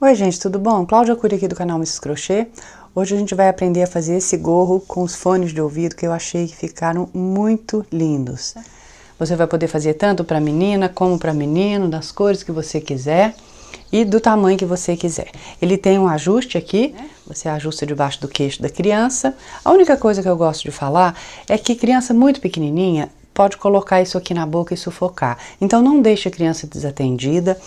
Oi gente, tudo bom? Cláudia Cury aqui do canal Mrs Crochê. Hoje a gente vai aprender a fazer esse gorro com os fones de ouvido que eu achei que ficaram muito lindos. Você vai poder fazer tanto para menina como para menino, das cores que você quiser e do tamanho que você quiser. Ele tem um ajuste aqui, você ajusta debaixo do queixo da criança. A única coisa que eu gosto de falar é que criança muito pequenininha pode colocar isso aqui na boca e sufocar. Então não deixe a criança desatendida.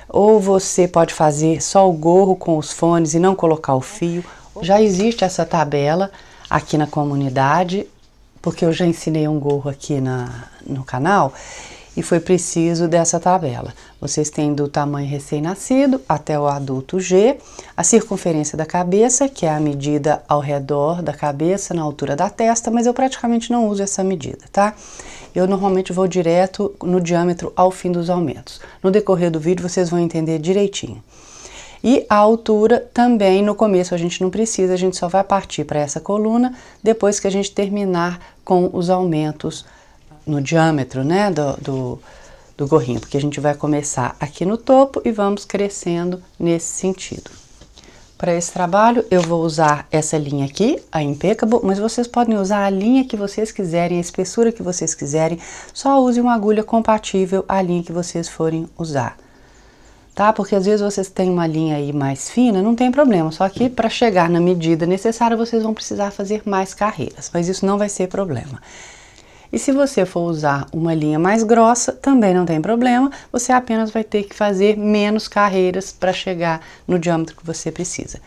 Ou você pode fazer só o gorro com os fones e não colocar o fio. Já existe essa tabela aqui na comunidade, porque eu já ensinei um gorro aqui no canal e foi preciso dessa tabela. Vocês têm do tamanho recém-nascido até o adulto G, a circunferência da cabeça, que é a medida ao redor da cabeça, na altura da testa, mas eu praticamente não uso essa medida, tá? Eu normalmente vou direto no diâmetro ao fim dos aumentos. No decorrer do vídeo vocês vão entender direitinho. E a altura também, no começo a gente não precisa, a gente só vai partir para essa coluna depois que a gente terminar com os aumentos no diâmetro, né, do gorrinho, porque a gente vai começar aqui no topo e vamos crescendo nesse sentido. Para esse trabalho eu vou usar essa linha aqui, a Impeccable, mas vocês podem usar a linha que vocês quiserem, a espessura que vocês quiserem, só use uma agulha compatível à linha que vocês forem usar. Tá? Porque às vezes vocês têm uma linha aí mais fina, não tem problema, só que para chegar na medida necessária vocês vão precisar fazer mais carreiras, mas isso não vai ser problema. E se você for usar uma linha mais grossa, também não tem problema, você apenas vai ter que fazer menos carreiras para chegar no diâmetro que você precisa.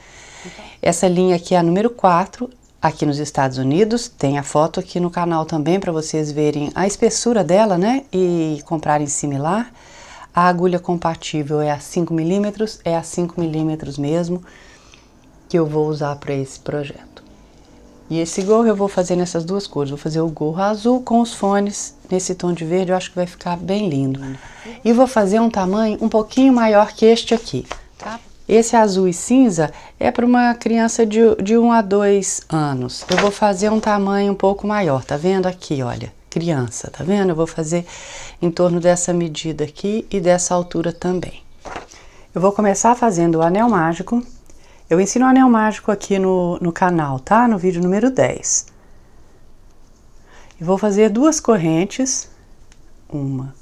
Essa linha aqui é a número 4, aqui nos Estados Unidos, tem a foto aqui no canal também para vocês verem a espessura dela, né, e comprarem similar. A agulha compatível é a 5 mm, é a 5 mm mesmo que eu vou usar para esse projeto. E esse gorro eu vou fazer nessas duas cores, vou fazer o gorro azul com os fones nesse tom de verde, eu acho que vai ficar bem lindo. E vou fazer um tamanho um pouquinho maior que este aqui, tá? Esse azul e cinza é para uma criança de 1 a 2 anos. Eu vou fazer um tamanho um pouco maior, tá vendo aqui, olha, criança, tá vendo? Eu vou fazer em torno dessa medida aqui e dessa altura também. Eu vou começar fazendo o anel mágico. Eu ensino o anel mágico aqui no canal, tá? No vídeo número 10. E vou fazer duas correntes, uma,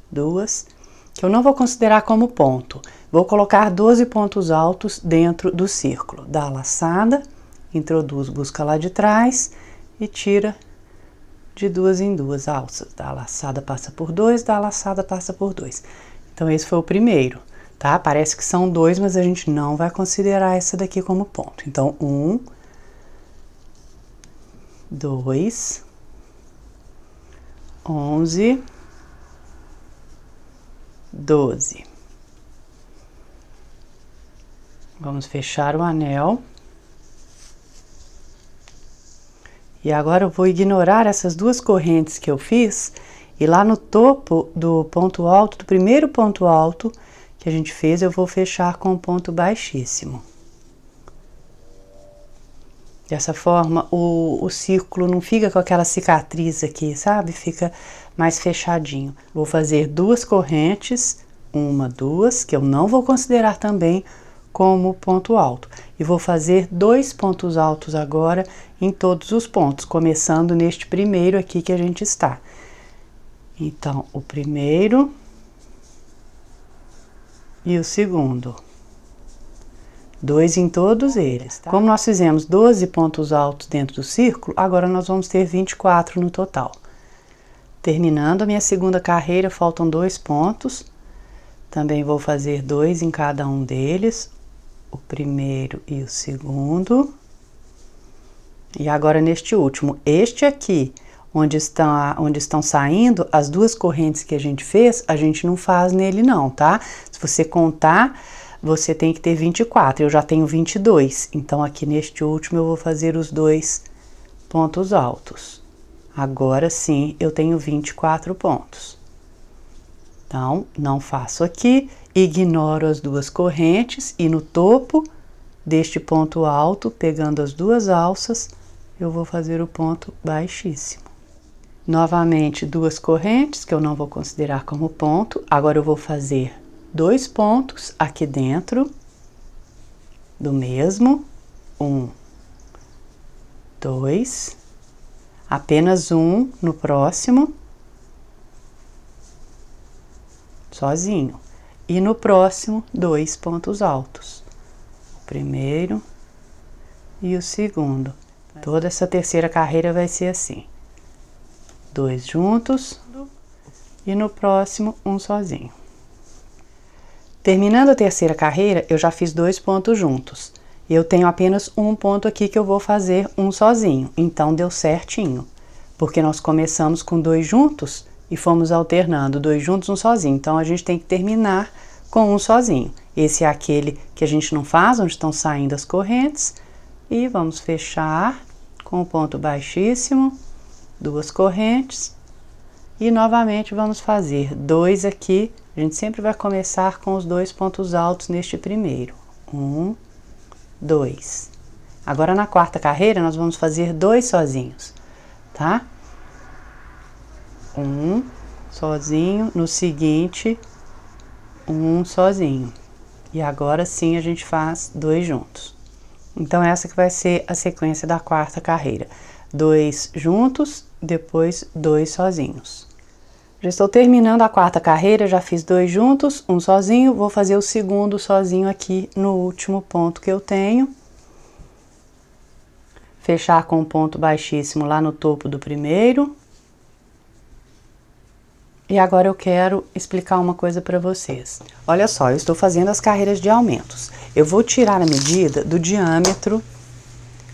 duas, que eu não vou considerar como ponto. Vou colocar 12 pontos altos dentro do círculo. Dá a laçada, introduz, busca lá de trás e tira de duas em duas alças. Dá a laçada, passa por 2, dá a laçada, passa por 2. Então esse foi o primeiro. Tá? Parece que são 2, mas a gente não vai considerar essa daqui como ponto. Então, 1, 2, 11, 12. Vamos fechar o anel. E agora eu vou ignorar essas duas correntes que eu fiz e lá no topo do ponto alto, do primeiro ponto alto que a gente fez, eu vou fechar com um ponto baixíssimo. Dessa forma, o círculo não fica com aquela cicatriz aqui, sabe? Fica mais fechadinho. Vou fazer duas correntes, uma, duas, que eu não vou considerar também como ponto alto. E vou fazer 2 pontos altos agora em todos os pontos, começando neste primeiro aqui que a gente está. Então, o primeiro e o segundo, 2 em todos eles, tá? Como nós fizemos 12 pontos altos dentro do círculo, agora nós vamos ter 24 no total. Terminando a minha segunda carreira, faltam 2 pontos, também vou fazer 2 em cada um deles, o primeiro e o segundo. E agora neste último, este aqui, onde estão saindo as duas correntes que a gente fez, a gente não faz nele não, tá? Se você contar, você tem que ter 24, eu já tenho 22, então aqui neste último eu vou fazer os 2 pontos altos. Agora sim eu tenho 24 pontos. Então, não faço aqui, ignoro as duas correntes e no topo deste ponto alto, pegando as duas alças, eu vou fazer o ponto baixíssimo. Novamente, duas correntes, que eu não vou considerar como ponto. Agora eu vou fazer 2 pontos aqui dentro do mesmo, 1, 2, apenas um no próximo, sozinho, e no próximo 2 pontos altos, o primeiro e o segundo. Toda essa terceira carreira vai ser assim, 2 juntos e no próximo um sozinho. Terminando a terceira carreira, eu já fiz 2 pontos juntos. Eu tenho apenas um ponto aqui que eu vou fazer um sozinho, então deu certinho, porque nós começamos com 2 juntos e fomos alternando 2 juntos, um sozinho. Então a gente tem que terminar com um sozinho. Esse é aquele que a gente não faz, onde estão saindo as correntes, e vamos fechar com o ponto baixíssimo, 2 correntes, e novamente vamos fazer 2 aqui. A gente sempre vai começar com os 2 pontos altos neste primeiro, 1, 2. Agora na quarta carreira nós vamos fazer 2 sozinhos, tá? 1 sozinho, no seguinte 1 sozinho, e agora sim a gente faz 2 juntos. Então essa que vai ser a sequência da quarta carreira, 2 juntos, depois 2 sozinhos. Já estou terminando a quarta carreira, já fiz 2 juntos, um sozinho, vou fazer o segundo sozinho aqui no último ponto que eu tenho. Fechar com um ponto baixíssimo lá no topo do primeiro. E agora eu quero explicar uma coisa para vocês. Olha só, eu estou fazendo as carreiras de aumentos. Eu vou tirar a medida do diâmetro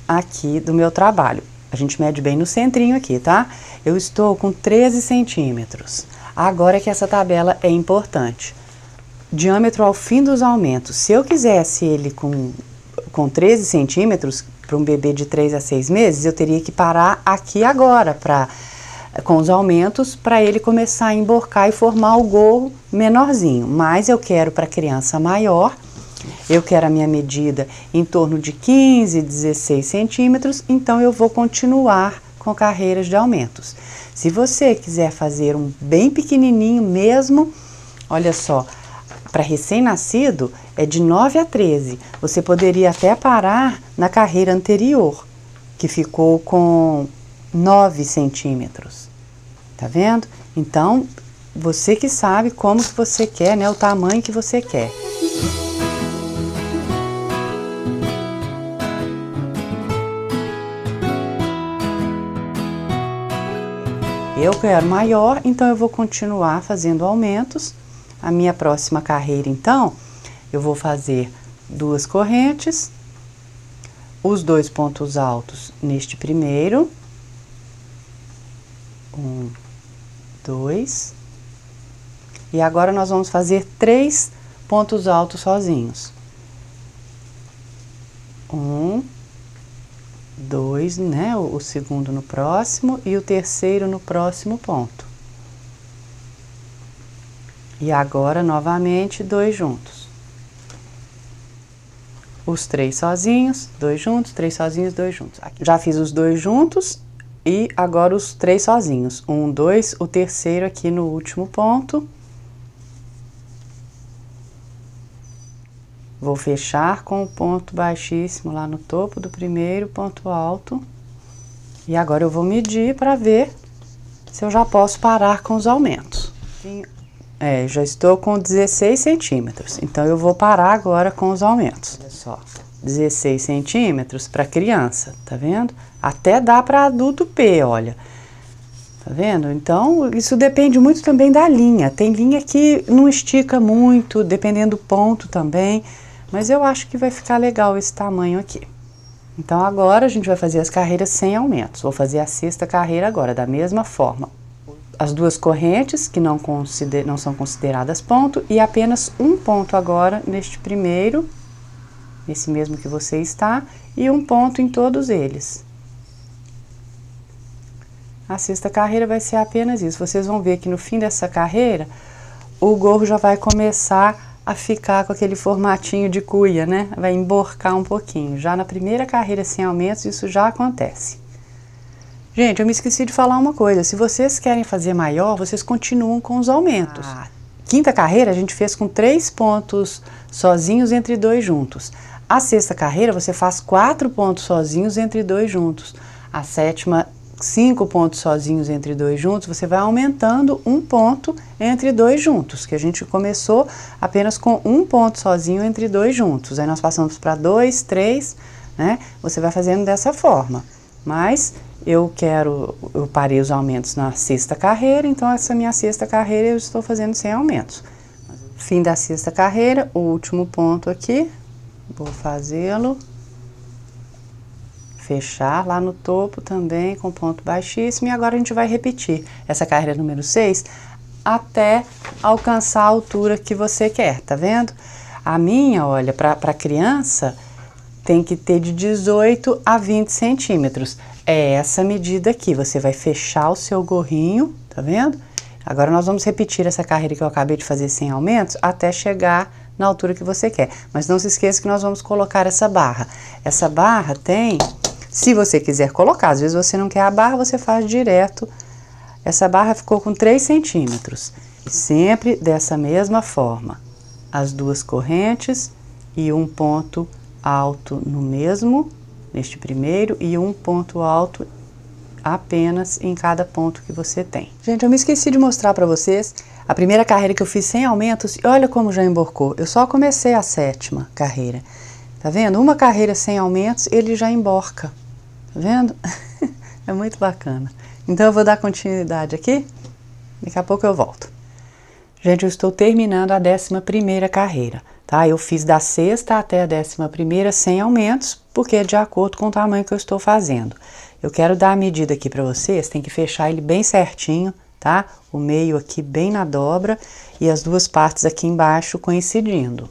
aqui do meu trabalho. A gente mede bem no centrinho aqui, tá? Eu estou com 13 centímetros. Agora que essa tabela é importante. Diâmetro ao fim dos aumentos. Se eu quisesse ele com 13 centímetros, para um bebê de 3 a 6 meses, eu teria que parar aqui agora, com os aumentos, para ele começar a emborcar e formar o gorro menorzinho. Mas eu quero para criança maior, eu quero a minha medida em torno de 15, 16 centímetros, então eu vou continuar com carreiras de aumentos. Se você quiser fazer um bem pequenininho mesmo, olha só, para recém-nascido é de 9 a 13. Você poderia até parar na carreira anterior, que ficou com 9 centímetros. Tá vendo? Então, você que sabe como que você quer, né? O tamanho que você quer. Eu quero maior, então eu vou continuar fazendo aumentos. A minha próxima carreira, então, eu vou fazer 2 correntes, os 2 pontos altos neste primeiro, 1, 2, e agora nós vamos fazer 3 pontos altos sozinhos. 1, 2, né? O segundo no próximo e o terceiro no próximo ponto. E agora, novamente, 2 juntos. Os 3 sozinhos, 2 juntos, 3 sozinhos, 2 juntos. Aqui. Já fiz os 2 juntos e agora os 3 sozinhos. 1, 2, o terceiro aqui no último ponto. Vou fechar com o ponto baixíssimo lá no topo do primeiro ponto alto. E agora eu vou medir para ver se eu já posso parar com os aumentos. Já estou com 16 centímetros, então eu vou parar agora com os aumentos. Olha só, 16 centímetros para criança, tá vendo? Até dá para adulto P, olha. Tá vendo? Então, isso depende muito também da linha. Tem linha que não estica muito, dependendo do ponto também. Mas eu acho que vai ficar legal esse tamanho aqui. Então, agora a gente vai fazer as carreiras sem aumentos. Vou fazer a sexta carreira agora, da mesma forma. As 2 correntes, que não são consideradas ponto, e apenas um ponto agora neste primeiro, esse mesmo que você está, e um ponto em todos eles. A sexta carreira vai ser apenas isso. Vocês vão ver que no fim dessa carreira, o gorro já vai começar a ficar com aquele formatinho de cuia, né? Vai emborcar um pouquinho. Já na primeira carreira sem aumentos, isso já acontece. Gente, eu me esqueci de falar uma coisa. Se vocês querem fazer maior, vocês continuam com os aumentos. Quinta carreira a gente fez com 3 pontos sozinhos entre 2 juntos. A sexta carreira você faz 4 pontos sozinhos entre 2 juntos. A sétima, 5 pontos sozinhos entre 2 juntos, você vai aumentando 1 ponto entre 2 juntos, que a gente começou apenas com 1 ponto sozinho entre 2 juntos. Aí nós passamos para 2, 3, né? Você vai fazendo dessa forma. Mas eu parei os aumentos na sexta carreira, então essa minha sexta carreira eu estou fazendo sem aumentos. Fim da sexta carreira, o último ponto aqui, vou fazê-lo. Fechar lá no topo também com ponto baixíssimo, e agora a gente vai repetir essa carreira número 6 até alcançar a altura que você quer, tá vendo? A minha, olha, para criança tem que ter de 18 a 20 centímetros. É essa medida aqui, você vai fechar o seu gorrinho, tá vendo? Agora nós vamos repetir essa carreira que eu acabei de fazer sem aumentos até chegar na altura que você quer. Mas não se esqueça que nós vamos colocar essa barra. Essa barra tem, se você quiser colocar, às vezes você não quer a barra, você faz direto. Essa barra ficou com 3 centímetros. E sempre dessa mesma forma. As 2 correntes e um ponto alto no mesmo, neste primeiro, e um ponto alto apenas em cada ponto que você tem. Gente, eu me esqueci de mostrar para vocês a primeira carreira que eu fiz sem aumentos, e olha como já emborcou. Eu só comecei a sétima carreira. Tá vendo? Uma carreira sem aumentos, ele já emborca. Tá vendo? É muito bacana. Então eu vou dar continuidade aqui. Daqui a pouco eu volto. Gente, eu estou terminando a 11ª carreira, tá? Eu fiz da sexta até a 11ª sem aumentos, porque é de acordo com o tamanho que eu estou fazendo. Eu quero dar a medida aqui para vocês, tem que fechar ele bem certinho, tá? O meio aqui bem na dobra e as 2 partes aqui embaixo coincidindo.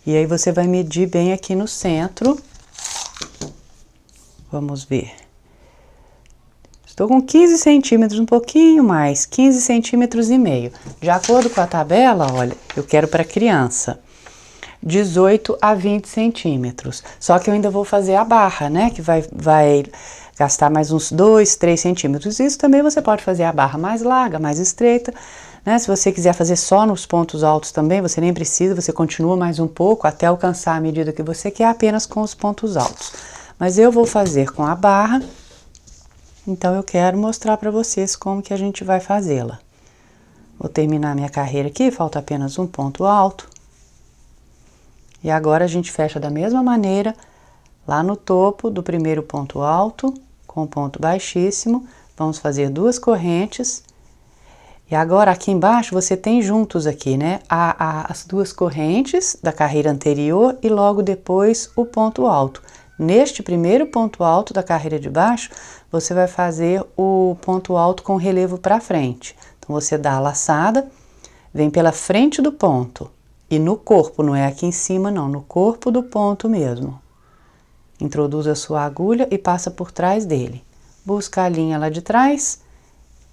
E aí você vai medir bem aqui no centro. Vamos ver. Estou com 15 centímetros, um pouquinho mais, 15 centímetros e meio. De acordo com a tabela, olha, eu quero para criança 18 a 20 centímetros. Só que eu ainda vou fazer a barra, né? Que vai gastar mais uns 2, 3 centímetros. Isso também você pode fazer a barra mais larga, mais estreita, né? Se você quiser fazer só nos pontos altos também, você nem precisa, você continua mais um pouco até alcançar a medida que você quer apenas com os pontos altos. Mas eu vou fazer com a barra, então eu quero mostrar para vocês como que a gente vai fazê-la. Vou terminar minha carreira aqui, falta apenas um ponto alto. E agora a gente fecha da mesma maneira, lá no topo do primeiro ponto alto, com ponto baixíssimo, vamos fazer 2 correntes. E agora aqui embaixo você tem juntos aqui, né, as 2 correntes da carreira anterior e logo depois o ponto alto. Neste primeiro ponto alto da carreira de baixo, você vai fazer o ponto alto com relevo para frente. Então você dá a laçada, vem pela frente do ponto e no corpo, não é aqui em cima não, no corpo do ponto mesmo. Introduz a sua agulha e passa por trás dele. Busca a linha lá de trás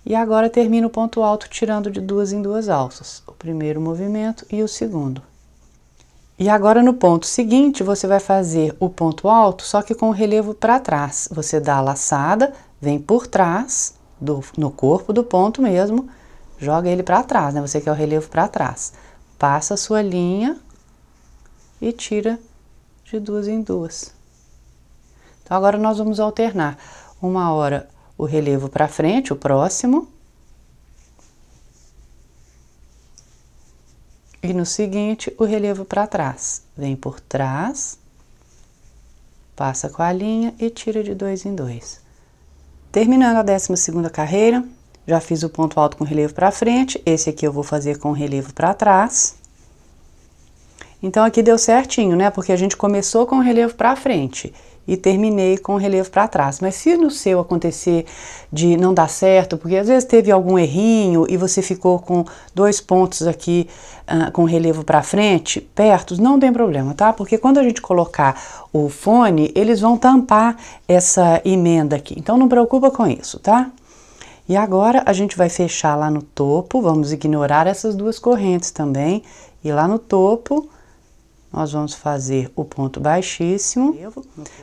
e agora termina o ponto alto tirando de 2 em 2 alças. O primeiro movimento e o segundo. E agora no ponto seguinte você vai fazer o ponto alto, só que com o relevo para trás. Você dá a laçada, vem por trás, no corpo do ponto mesmo, joga ele para trás, né? Você quer o relevo para trás. Passa a sua linha e tira de 2 em 2. Então agora nós vamos alternar. Uma hora o relevo para frente, o próximo. E no seguinte, o relevo para trás. Vem por trás, passa com a linha e tira de 2 em 2. Terminando a 12ª carreira, já fiz o ponto alto com relevo para frente, esse aqui eu vou fazer com relevo para trás. Então aqui deu certinho, né? Porque a gente começou com o relevo para frente e terminei com o relevo para trás. Mas se no seu acontecer de não dar certo, porque às vezes teve algum errinho e você ficou com 2 pontos aqui com relevo para frente, perto, não tem problema, tá? Porque quando a gente colocar o fone, eles vão tampar essa emenda aqui. Então não preocupa com isso, tá? E agora a gente vai fechar lá no topo, vamos ignorar essas 2 correntes também. E lá no topo, nós vamos fazer o ponto baixíssimo,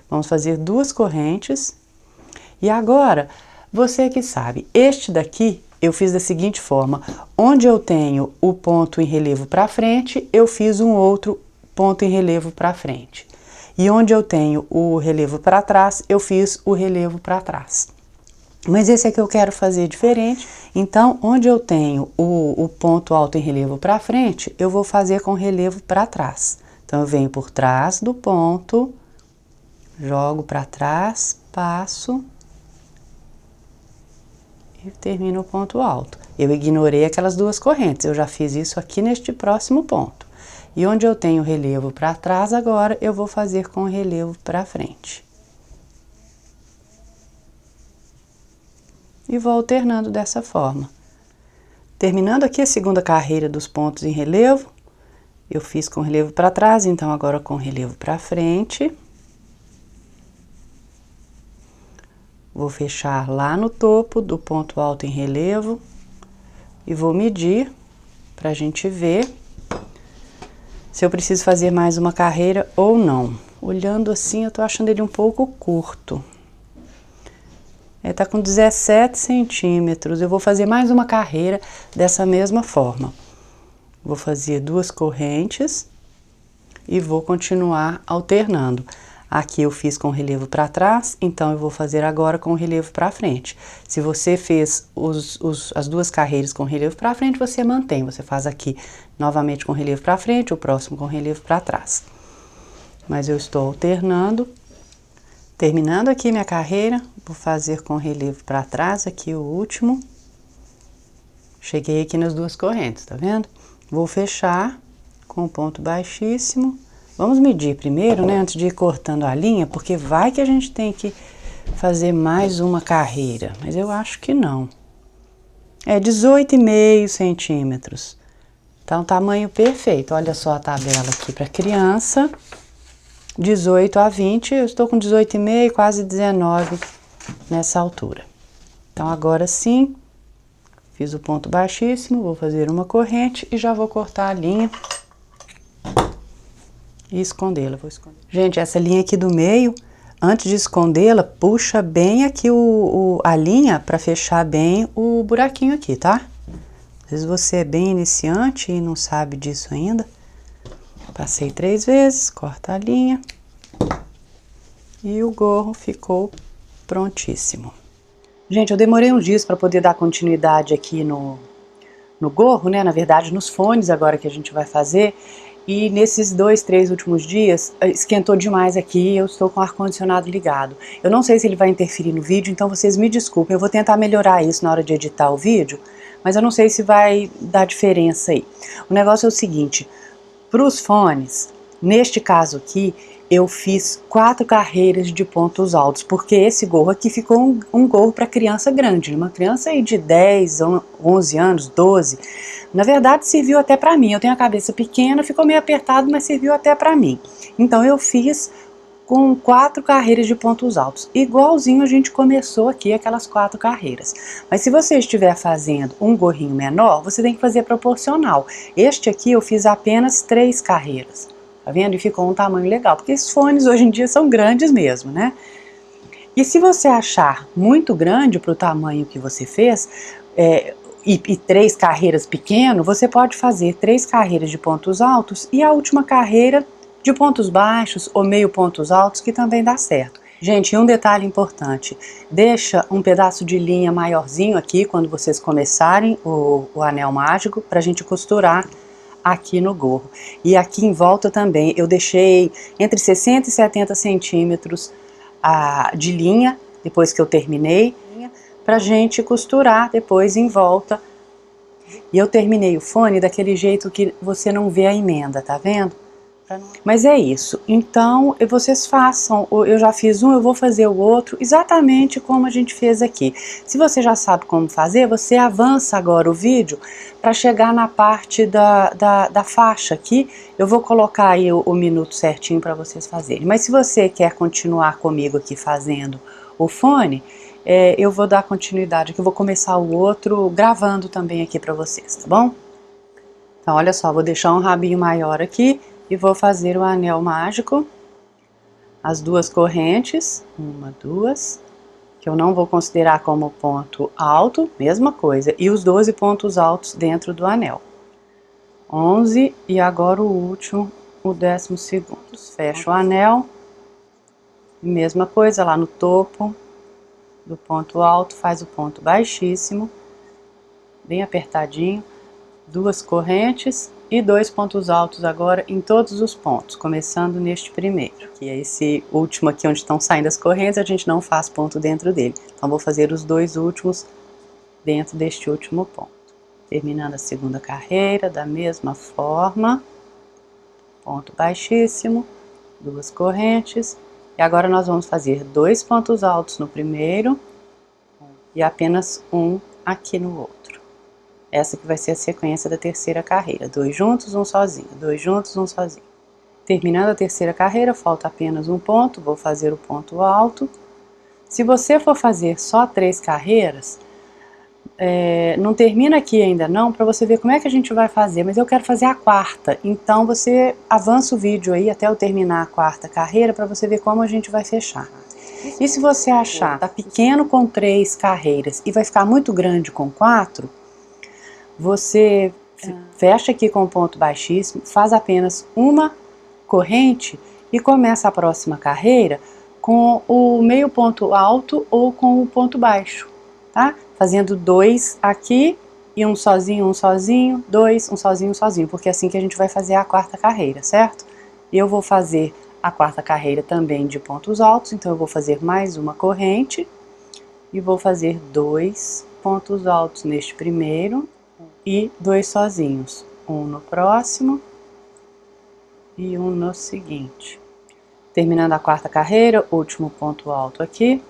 vamos fazer 2 correntes. E agora, você que sabe, este daqui eu fiz da seguinte forma, onde eu tenho o ponto em relevo para frente, eu fiz um outro ponto em relevo para frente. E onde eu tenho o relevo para trás, eu fiz o relevo para trás. Mas esse aqui eu quero fazer diferente, então onde eu tenho o ponto alto em relevo para frente, eu vou fazer com relevo para trás. Então eu venho por trás do ponto, jogo para trás, passo e termino o ponto alto. Eu ignorei aquelas duas correntes, eu já fiz isso aqui neste próximo ponto. E onde eu tenho relevo para trás agora, eu vou fazer com relevo para frente. E vou alternando dessa forma. Terminando aqui a segunda carreira dos pontos em relevo, eu fiz com relevo para trás, então agora com relevo para frente. Vou fechar lá no topo do ponto alto em relevo e vou medir para a gente ver se eu preciso fazer mais uma carreira ou não. Olhando assim, eu tô achando ele um pouco curto. Tá com 17 centímetros. Eu vou fazer mais uma carreira dessa mesma forma. Vou fazer duas correntes e vou continuar alternando. Aqui eu fiz com relevo para trás, então eu vou fazer agora com relevo para frente. Se você fez as duas carreiras com relevo para frente, você mantém. Você faz aqui novamente com relevo para frente, o próximo com relevo para trás. Mas eu estou alternando. Terminando aqui minha carreira, vou fazer com relevo para trás, aqui o último. Cheguei aqui nas duas correntes, tá vendo? Vou fechar com ponto baixíssimo. Vamos medir primeiro, né, antes de ir cortando a linha, porque vai que a gente tem que fazer mais uma carreira, mas eu acho que não. 18,5 centímetros. Então, tamanho perfeito. Olha só a tabela aqui para criança. 18 a 20, eu estou com 18,5, quase 19 nessa altura. Então, agora sim, fiz o ponto baixíssimo, vou fazer uma corrente e já vou cortar a linha e escondê-la. Gente, essa linha aqui do meio, antes de escondê-la, puxa bem aqui a linha para fechar bem o buraquinho aqui, tá? Às vezes você é bem iniciante e não sabe disso ainda. Passei 3 vezes, corta a linha e o gorro ficou prontíssimo. Gente, eu demorei uns dias para poder dar continuidade aqui no gorro, né? Na verdade, nos fones agora que a gente vai fazer. E nesses 2, 3 últimos dias, esquentou demais aqui, eu estou com o ar-condicionado ligado. Eu não sei se ele vai interferir no vídeo, então vocês me desculpem, eu vou tentar melhorar isso na hora de editar o vídeo, mas eu não sei se vai dar diferença aí. O negócio é o seguinte, para os fones, neste caso aqui, eu fiz 4 carreiras de pontos altos, porque esse gorro aqui ficou um gorro para criança grande, uma criança aí de 10, 11 anos, 12. Na verdade, serviu até para mim. Eu tenho a cabeça pequena, ficou meio apertado, mas serviu até para mim. Então, eu fiz com 4 carreiras de pontos altos. Igualzinho a gente começou aqui aquelas 4 carreiras. Mas se você estiver fazendo um gorrinho menor, você tem que fazer proporcional. Este aqui eu fiz apenas 3 carreiras. Tá vendo? E ficou um tamanho legal, porque esses fones hoje em dia são grandes mesmo, né? E se você achar muito grande para o tamanho que você fez, e 3 carreiras pequeno, você pode fazer 3 carreiras de pontos altos e a última carreira de pontos baixos ou meio pontos altos, que também dá certo. Gente, um detalhe importante, deixa um pedaço de linha maiorzinho aqui quando vocês começarem o anel mágico para a gente costurar aqui no gorro. E aqui em volta também eu deixei entre 60 e 70 centímetros de linha, depois que eu terminei, pra gente costurar depois em volta. E eu terminei o fone daquele jeito que você não vê a emenda, tá vendo? Mas é isso, então vocês façam, eu já fiz um, eu vou fazer o outro, exatamente como a gente fez aqui. Se você já sabe como fazer, você avança agora o vídeo para chegar na parte da faixa aqui, eu vou colocar aí o minuto certinho para vocês fazerem. Mas se você quer continuar comigo aqui fazendo o fone, eu vou dar continuidade aqui, eu vou começar o outro gravando também aqui para vocês, tá bom? Então olha só, vou deixar um rabinho maior aqui e vou fazer o anel mágico, as 2 correntes, 1, 2, que eu não vou considerar como ponto alto, mesma coisa, e os 12 pontos altos dentro do anel. 11 e agora o último, o 12º. Fecho o anel Mesma coisa lá no topo do ponto alto, faz o ponto baixíssimo, bem apertadinho, 2 correntes e 2 pontos altos agora em todos os pontos, começando neste primeiro, que é esse último aqui onde estão saindo as correntes, a gente não faz ponto dentro dele. Então vou fazer os 2 últimos dentro deste último ponto. Terminando a segunda carreira, da mesma forma, ponto baixíssimo, 2 correntes, e agora nós vamos fazer 2 pontos altos no primeiro e apenas um aqui no outro. Essa que vai ser a sequência da terceira carreira, 2 juntos, um sozinho, 2 juntos, um sozinho. Terminando a terceira carreira, falta apenas um ponto, vou fazer o ponto alto. Se você for fazer só 3 carreiras, não termina aqui ainda não, para você ver como é que a gente vai fazer, mas eu quero fazer a quarta, então você avança o vídeo aí até eu terminar a quarta carreira para você ver como a gente vai fechar. E se você achar tá pequeno com 3 carreiras e vai ficar muito grande com 4, você fecha aqui com o ponto baixíssimo, faz apenas uma corrente e começa a próxima carreira com o meio ponto alto ou com o ponto baixo, tá? Fazendo 2 aqui e um sozinho, 2, um sozinho, porque é assim que a gente vai fazer a quarta carreira, certo? Eu vou fazer a quarta carreira também de pontos altos, então eu vou fazer mais uma corrente e vou fazer 2 pontos altos neste primeiro e 2 sozinhos, um no próximo e um no seguinte. Terminando a quarta carreira, último ponto alto aqui,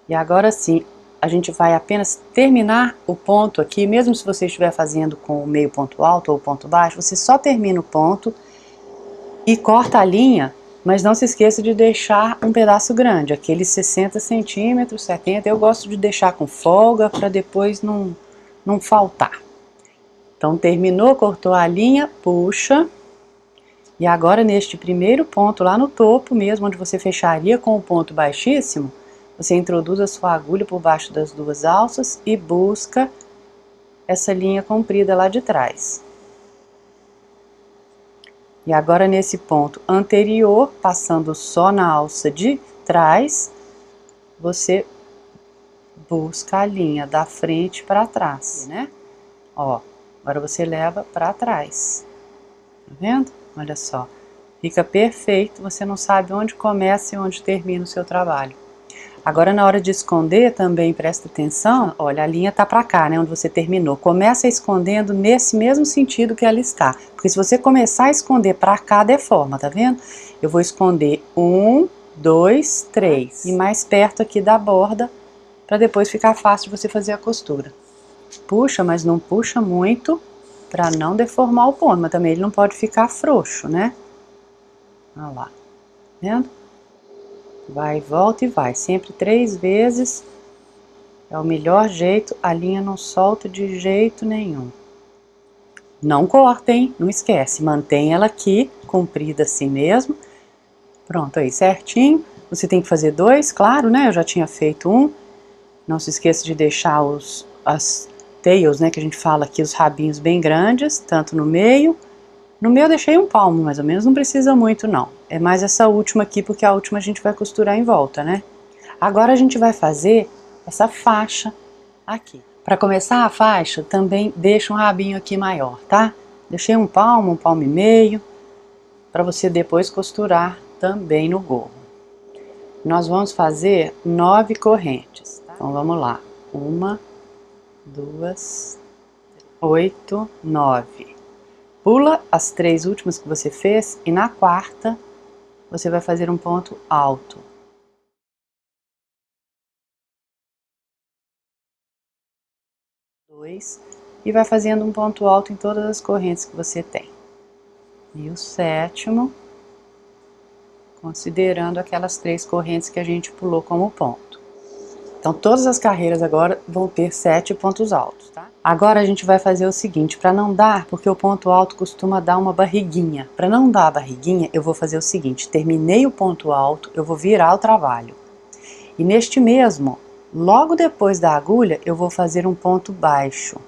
e agora sim, a gente vai apenas terminar o ponto aqui, mesmo se você estiver fazendo com o meio ponto alto ou ponto baixo, você só termina o ponto e corta a linha, mas não se esqueça de deixar um pedaço grande, aqueles 60 centímetros, 70, eu gosto de deixar com folga para depois não faltar. Então terminou, cortou a linha, puxa, e agora neste primeiro ponto lá no topo mesmo, onde você fecharia com o ponto baixíssimo, você introduz a sua agulha por baixo das 2 alças e busca essa linha comprida lá de trás. E agora nesse ponto anterior, passando só na alça de trás, você busca a linha da frente para trás, né? Ó, agora você leva para trás. Tá vendo? Olha só. Fica perfeito, você não sabe onde começa e onde termina o seu trabalho. Agora na hora de esconder também presta atenção, olha, a linha tá para cá, né, onde você terminou. Começa escondendo nesse mesmo sentido que ela está, porque se você começar a esconder para cá, deforma, tá vendo? Eu vou esconder 1, 2, 3 e mais perto aqui da borda, para depois ficar fácil de você fazer a costura. Puxa, mas não puxa muito, para não deformar o ponto, mas também ele não pode ficar frouxo, né? Olha lá, tá vendo? Vai, volta e vai, sempre 3 vezes, é o melhor jeito, a linha não solta de jeito nenhum. Não corta, hein? Não esquece, mantém ela aqui, comprida assim mesmo. Pronto, aí certinho. Você tem que fazer 2, claro, né? Eu já tinha feito um. Não se esqueça de deixar as tails, né, que a gente fala aqui, os rabinhos bem grandes, tanto no meio. No meio eu deixei um palmo, mais ou menos, não precisa muito não. É mais essa última aqui, porque a última a gente vai costurar em volta, né? Agora a gente vai fazer essa faixa aqui. Para começar a faixa, também deixa um rabinho aqui maior, tá? Deixei um palmo e meio, para você depois costurar também no gorro. Nós vamos fazer 9 correntes, tá? Então vamos lá. 1, 2, 8, 9. Pula as 3 últimas que você fez e na quarta você vai fazer um ponto alto. E vai fazendo um ponto alto em todas as correntes que você tem. E o 7º, considerando aquelas 3 correntes que a gente pulou como ponto. Então todas as carreiras agora vão ter 7 pontos altos, tá? Agora a gente vai fazer o seguinte, para não dar, porque o ponto alto costuma dar uma barriguinha. Para não dar a barriguinha, eu vou fazer o seguinte, terminei o ponto alto, eu vou virar o trabalho. E neste mesmo, logo depois da agulha, eu vou fazer um ponto baixo.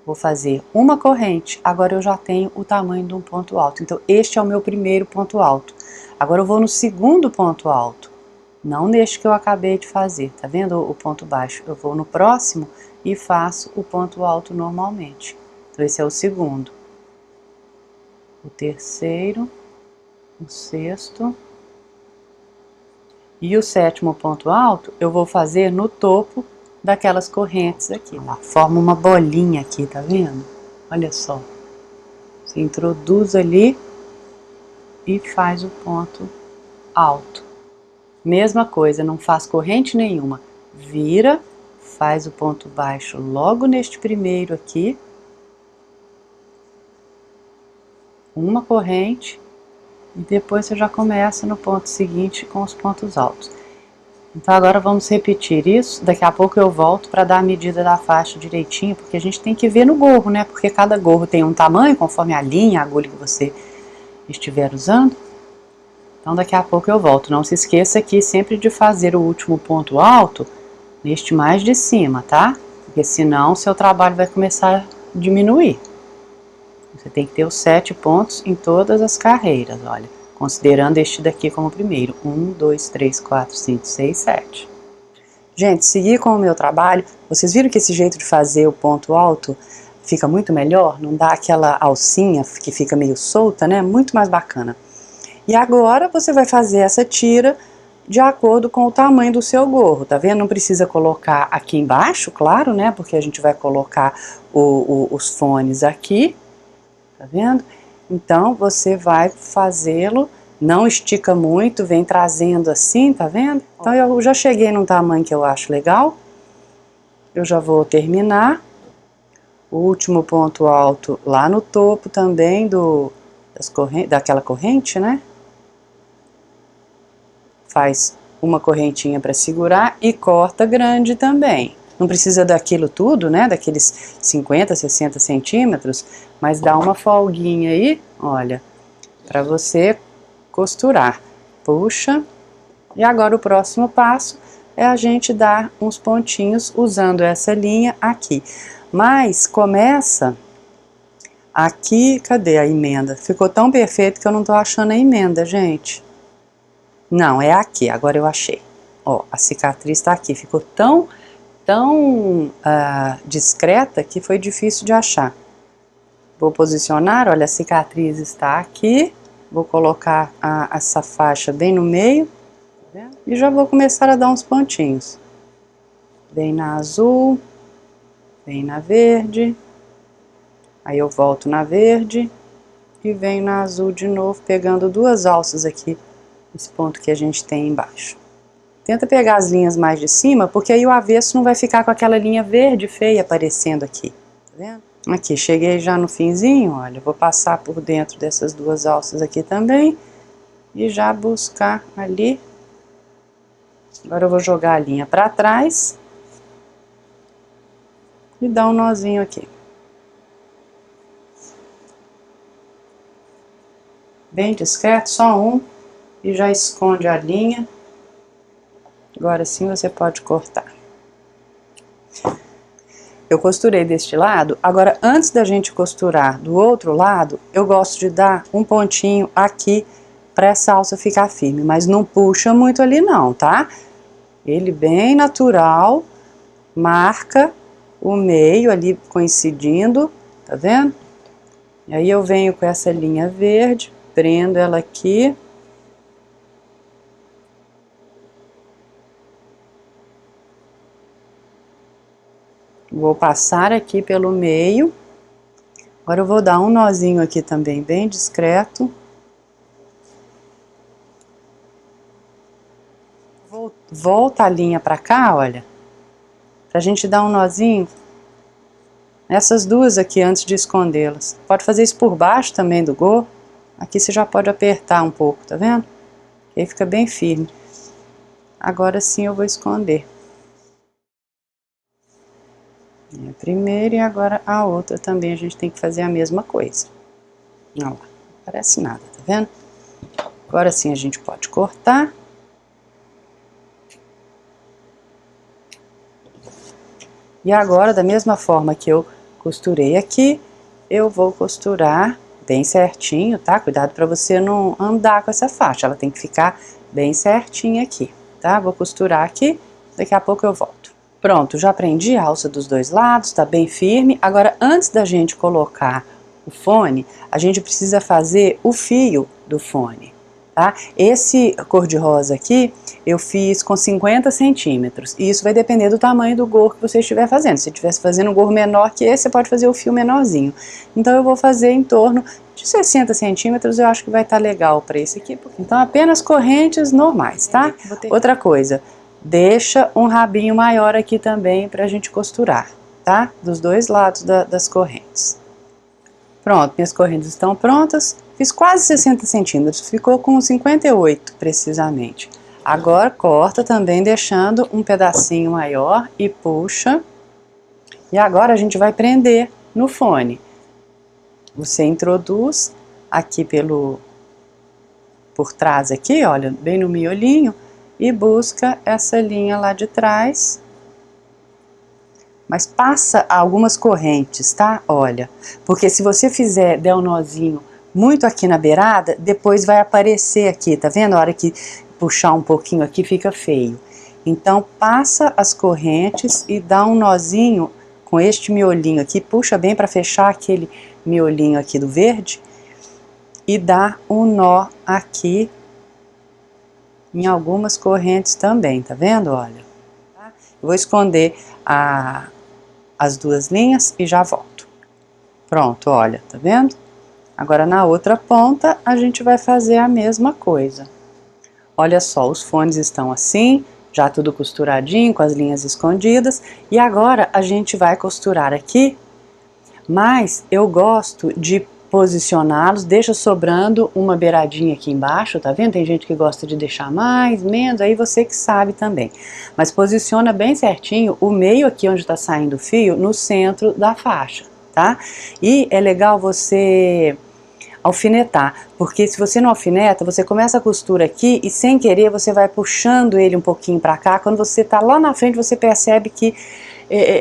Vou fazer uma corrente, agora eu já tenho o tamanho de um ponto alto. Então, este é o meu primeiro ponto alto. Agora eu vou no segundo ponto alto, não neste que eu acabei de fazer, tá vendo o ponto baixo? Eu vou no próximo e faço o ponto alto normalmente. Então, esse é o segundo. O terceiro, o sexto e o sétimo ponto alto eu vou fazer no topo daquelas correntes aqui. Ela forma uma bolinha aqui, tá vendo? Olha só. Você introduz ali e faz o ponto alto. Mesma coisa, não faz corrente nenhuma. Vira, faz o ponto baixo logo neste primeiro aqui. Uma corrente. E depois você já começa no ponto seguinte com os pontos altos. Então agora vamos repetir isso, daqui a pouco eu volto para dar a medida da faixa direitinho, porque a gente tem que ver no gorro, né? Porque cada gorro tem um tamanho, conforme a linha, a agulha que você estiver usando. Então daqui a pouco eu volto. Não se esqueça aqui sempre de fazer o último ponto alto neste mais de cima, tá? Porque senão seu trabalho vai começar a diminuir. Você tem que ter os 7 pontos em todas as carreiras, olha. Considerando este daqui como primeiro. 1, 2, 3, 4, 5, 6, 7. Gente, seguir com o meu trabalho, vocês viram que esse jeito de fazer o ponto alto fica muito melhor? Não dá aquela alcinha que fica meio solta, né? Muito mais bacana. E agora você vai fazer essa tira de acordo com o tamanho do seu gorro, tá vendo? Não precisa colocar aqui embaixo, claro, né? Porque a gente vai colocar os fones aqui, tá vendo? Então você vai fazê-lo, não estica muito, vem trazendo assim, tá vendo? Então eu já cheguei num tamanho que eu acho legal. Eu já vou terminar. O último ponto alto lá no topo também daquela corrente, né? Faz uma correntinha para segurar e corta grande também. Não precisa daquilo tudo, né? Daqueles 50, 60 centímetros, mas dá uma folguinha aí, olha, para você costurar. Puxa. E agora o próximo passo é a gente dar uns pontinhos usando essa linha aqui. Mas começa aqui, cadê a emenda? Ficou tão perfeito que eu não tô achando a emenda, gente. Não, é aqui, agora eu achei. Ó, a cicatriz tá aqui, ficou tão discreta que foi difícil de achar. Vou posicionar, olha, a cicatriz está aqui. Vou colocar essa faixa bem no meio, tá vendo? E já vou começar a dar uns pontinhos. Vem na azul, vem na verde, aí eu volto na verde e venho na azul de novo, pegando duas alças aqui, esse ponto que a gente tem embaixo. Tenta pegar as linhas mais de cima, porque aí o avesso não vai ficar com aquela linha verde feia aparecendo aqui, tá vendo? Aqui, cheguei já no finzinho, olha, vou passar por dentro dessas duas alças aqui também e já buscar ali. Agora eu vou jogar a linha para trás e dar um nozinho aqui. Bem discreto, só um, e já esconde a linha. Agora sim você pode cortar. Eu costurei deste lado, agora antes da gente costurar do outro lado, eu gosto de dar um pontinho aqui para essa alça ficar firme, mas não puxa muito ali não, tá? Ele bem natural, marca o meio ali coincidindo, tá vendo? E aí eu venho com essa linha verde, prendo ela aqui. Vou passar aqui pelo meio. Agora eu vou dar um nozinho aqui também, bem discreto. Volta a linha pra cá, olha. Pra gente dar um nozinho. Essas duas aqui antes de escondê-las. Pode fazer isso por baixo também do gorro. Aqui você já pode apertar um pouco, tá vendo? Aí fica bem firme. Agora sim eu vou esconder. A primeira e agora a outra também a gente tem que fazer a mesma coisa. Olha lá, não parece nada, tá vendo? Agora sim a gente pode cortar. E agora, da mesma forma que eu Costurei aqui, eu vou costurar bem certinho, tá? Cuidado para você não andar com essa faixa, ela tem que ficar bem certinha aqui, tá? Vou costurar aqui, daqui a pouco eu volto. Pronto, já prendi a alça dos dois lados, tá bem firme. Agora, antes da gente colocar o fone, a gente precisa fazer o fio do fone, tá? Esse cor-de-rosa aqui, eu fiz com 50 centímetros, e isso vai depender do tamanho do gorro que você estiver fazendo. Se estivesse fazendo um gorro menor que esse, você pode fazer o fio menorzinho. Então eu vou fazer em torno de 60 centímetros, eu acho que vai estar legal para esse aqui. Então apenas correntes normais, tá? Outra coisa, deixa um rabinho maior aqui também para a gente costurar, tá? Dos dois lados das correntes. Pronto, minhas correntes estão prontas. Fiz quase 60 centímetros, ficou com 58 precisamente. Agora corta também deixando um pedacinho maior e puxa. E agora a gente vai prender no fone. Você introduz aqui por trás aqui, olha, bem no miolinho, e busca essa linha lá de trás. Mas passa algumas correntes, tá? Olha, porque se você der um nozinho muito aqui na beirada, depois vai aparecer aqui, tá vendo? A hora que puxar um pouquinho aqui fica feio. Então passa as correntes e dá um nozinho com este miolinho aqui, puxa bem para fechar aquele miolinho aqui do verde e dá um nó aqui em algumas correntes também, tá vendo? Olha, eu vou esconder as duas linhas e já volto. Pronto, olha, tá vendo? Agora na outra ponta a gente vai fazer a mesma coisa. Olha só, os fones estão assim, já tudo costuradinho, com as linhas escondidas. E agora a gente vai costurar aqui, mas eu gosto de posicioná-los, deixa sobrando uma beiradinha aqui embaixo, tá vendo? Tem gente que gosta de deixar mais, menos, aí você que sabe também. Mas posiciona bem certinho o meio aqui onde tá saindo o fio, no centro da faixa, tá? E é legal você alfinetar, porque se você não alfineta, você começa a costura aqui e sem querer você vai puxando ele um pouquinho para cá. Quando você tá lá na frente você percebe que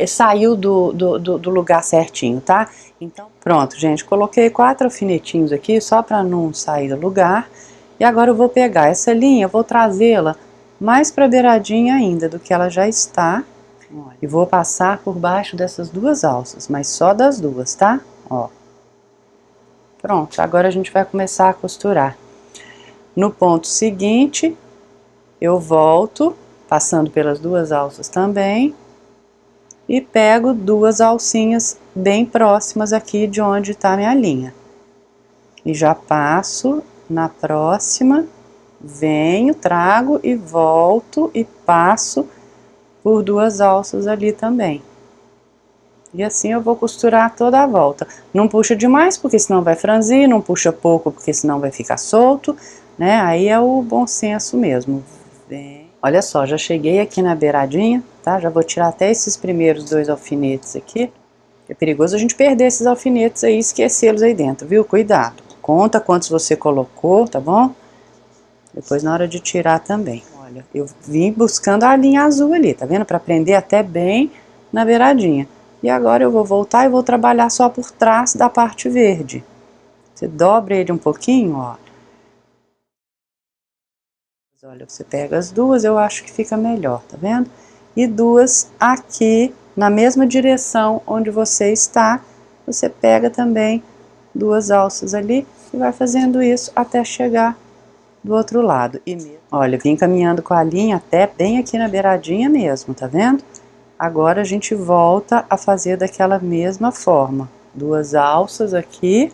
saiu do lugar certinho, tá? Então pronto, gente, coloquei 4 alfinetinhos aqui só para não sair do lugar. E agora eu vou pegar essa linha, vou trazê-la mais para beiradinha ainda do que ela já está. E vou passar por baixo dessas duas alças, mas só das duas, tá? Ó. Pronto, agora a gente vai começar a costurar. No ponto seguinte, eu volto, passando pelas duas alças também, e pego duas alcinhas bem próximas aqui de onde está a minha linha. E já passo na próxima, venho, trago e volto e passo por duas alças ali também. E assim eu vou costurar toda a volta. Não puxa demais, porque senão vai franzir, não puxa pouco, porque senão vai ficar solto, né? Aí é o bom senso mesmo. Vem. Olha só, já cheguei aqui na beiradinha, tá? Já vou tirar até esses primeiros 2 alfinetes aqui. É perigoso a gente perder esses alfinetes aí e esquecê-los aí dentro, viu? Cuidado. Conta quantos você colocou, tá bom? Depois na hora de tirar também. Olha, eu vim buscando a linha azul ali, tá vendo? Pra prender até bem na beiradinha. E agora eu vou voltar e vou trabalhar só por trás da parte verde. Você dobra ele um pouquinho, ó. Olha, você pega as duas, eu acho que fica melhor, tá vendo? E duas aqui, na mesma direção onde você está, você pega também duas alças ali e vai fazendo isso até chegar do outro lado. E, olha, vim caminhando com a linha até bem aqui na beiradinha mesmo, tá vendo? Agora a gente volta a fazer daquela mesma forma. Duas alças aqui,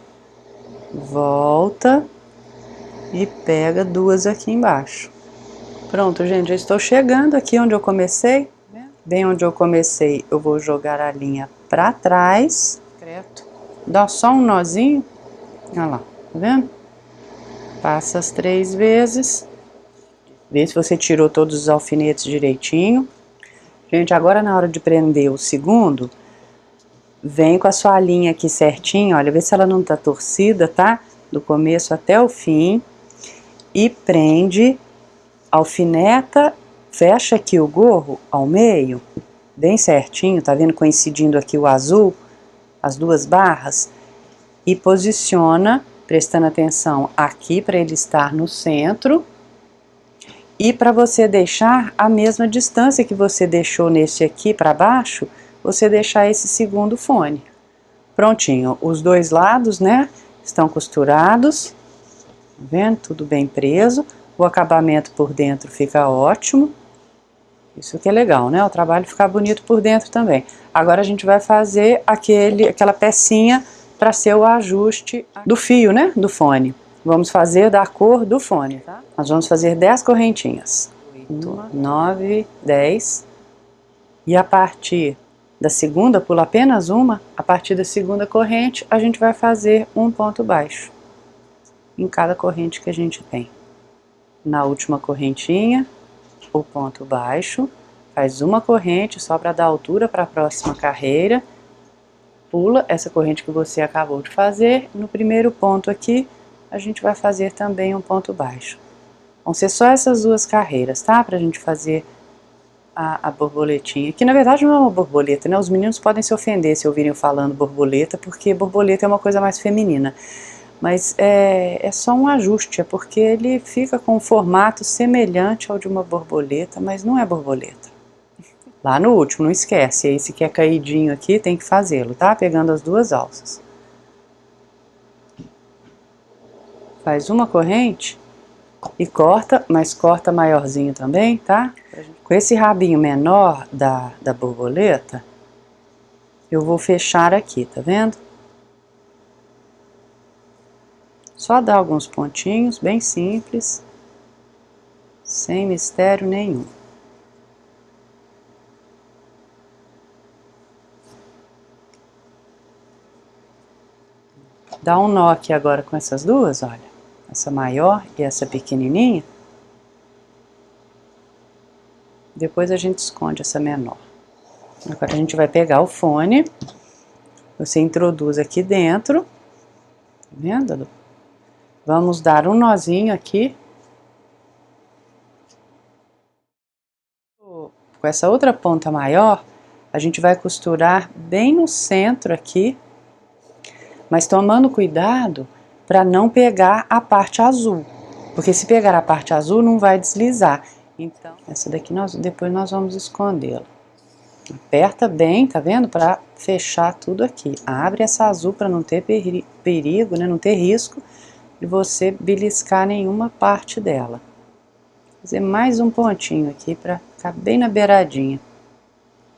volta e pega duas aqui embaixo. Pronto, gente, já estou chegando aqui onde eu comecei. Bem onde eu comecei, eu vou jogar a linha para trás. Dá só um nozinho. Olha lá, tá vendo? Passa as 3 vezes. Vê se você tirou todos os alfinetes direitinho. Gente, agora na hora de prender o segundo, vem com a sua linha aqui certinho, olha, vê se ela não tá torcida, tá? Do começo até o fim. E prende, alfineta, fecha aqui o gorro ao meio, bem certinho, tá vendo? Coincidindo aqui o azul. as duas barras e posiciona, prestando atenção aqui para ele estar no centro e para você deixar a mesma distância que você deixou nesse aqui para baixo, você deixar esse segundo fone. Prontinho, os dois lados, né, estão costurados, tá vendo? Tudo bem preso, o acabamento por dentro fica ótimo. Isso que é legal, né? O trabalho ficar bonito por dentro também. Agora a gente vai fazer aquela pecinha para ser o ajuste do fio, né? Do fone. Vamos fazer da cor do fone, tá? Nós vamos fazer 10 correntinhas. 8, 9, 10. E a partir da segunda, pula apenas uma. A partir da segunda corrente, a gente vai fazer um ponto baixo em cada corrente que a gente tem. Na última correntinha, o ponto baixo, faz uma corrente só para dar altura para a próxima carreira, pula essa corrente que você acabou de fazer, no primeiro ponto aqui a gente vai fazer também um ponto baixo. Vão ser só essas duas carreiras, tá? Pra gente fazer a borboletinha, que na verdade não é uma borboleta, né? Os meninos podem se ofender se ouvirem eu falando borboleta, porque borboleta é uma coisa mais feminina. Mas é só um ajuste, é porque ele fica com um formato semelhante ao de uma borboleta, mas não é borboleta. Lá no último, não esquece, esse que é caidinho aqui tem que fazê-lo, tá? Pegando as duas alças. Faz uma corrente e corta, mas corta maiorzinho também, tá? Com esse rabinho menor da borboleta, eu vou fechar aqui, tá vendo? Só dar alguns pontinhos, bem simples, sem mistério nenhum. Dá um nó aqui agora com essas duas, olha. Essa maior e essa pequenininha. Depois a gente esconde essa menor. Agora a gente vai pegar o fone. Você introduz aqui dentro. Tá vendo? Vamos dar um nozinho aqui. Com essa outra ponta maior, a gente vai costurar bem no centro aqui, mas tomando cuidado para não pegar a parte azul, porque se pegar a parte azul não vai deslizar. Então, essa daqui depois nós vamos escondê-la. Aperta bem, tá vendo? Para fechar tudo aqui. Abre essa azul para não ter perigo, né? Não ter risco de você beliscar nenhuma parte dela. Fazer mais um pontinho aqui para ficar bem na beiradinha.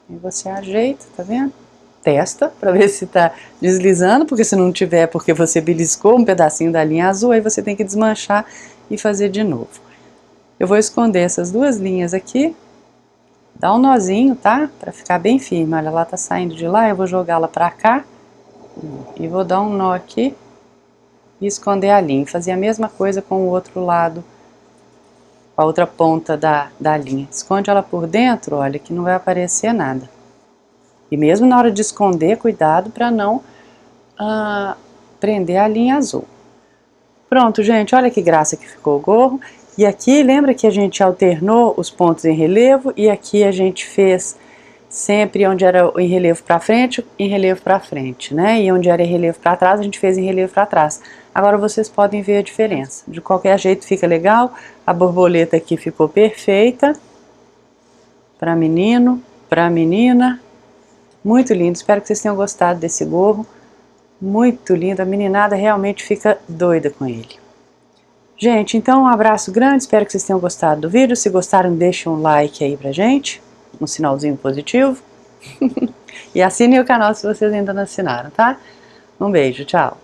E você ajeita, tá vendo? Testa para ver se tá deslizando, porque se não tiver, porque você beliscou um pedacinho da linha azul, aí você tem que desmanchar e fazer de novo. Eu vou esconder essas duas linhas aqui, dá um nozinho, tá? Para ficar bem firme. Olha, ela tá saindo de lá, eu vou jogá-la para cá e vou dar um nó aqui e esconder a linha. Fazer a mesma coisa com o outro lado, a outra ponta da linha. Esconde ela por dentro, olha, que não vai aparecer nada. E mesmo na hora de esconder, cuidado para não prender a linha azul. Pronto, gente, olha que graça que ficou o gorro. E aqui, lembra que a gente alternou os pontos em relevo e aqui a gente fez sempre onde era em relevo para frente, em relevo para frente, né? E onde era em relevo para trás, a gente fez em relevo para trás. Agora vocês podem ver a diferença. De qualquer jeito fica legal. A borboleta aqui ficou perfeita. Para menino, para menina. Muito lindo. Espero que vocês tenham gostado desse gorro. Muito lindo. A meninada realmente fica doida com ele. Gente, então um abraço grande. Espero que vocês tenham gostado do vídeo. Se gostaram, deixem um like aí pra gente. Um sinalzinho positivo. E assinem o canal se vocês ainda não assinaram, tá? Um beijo, tchau!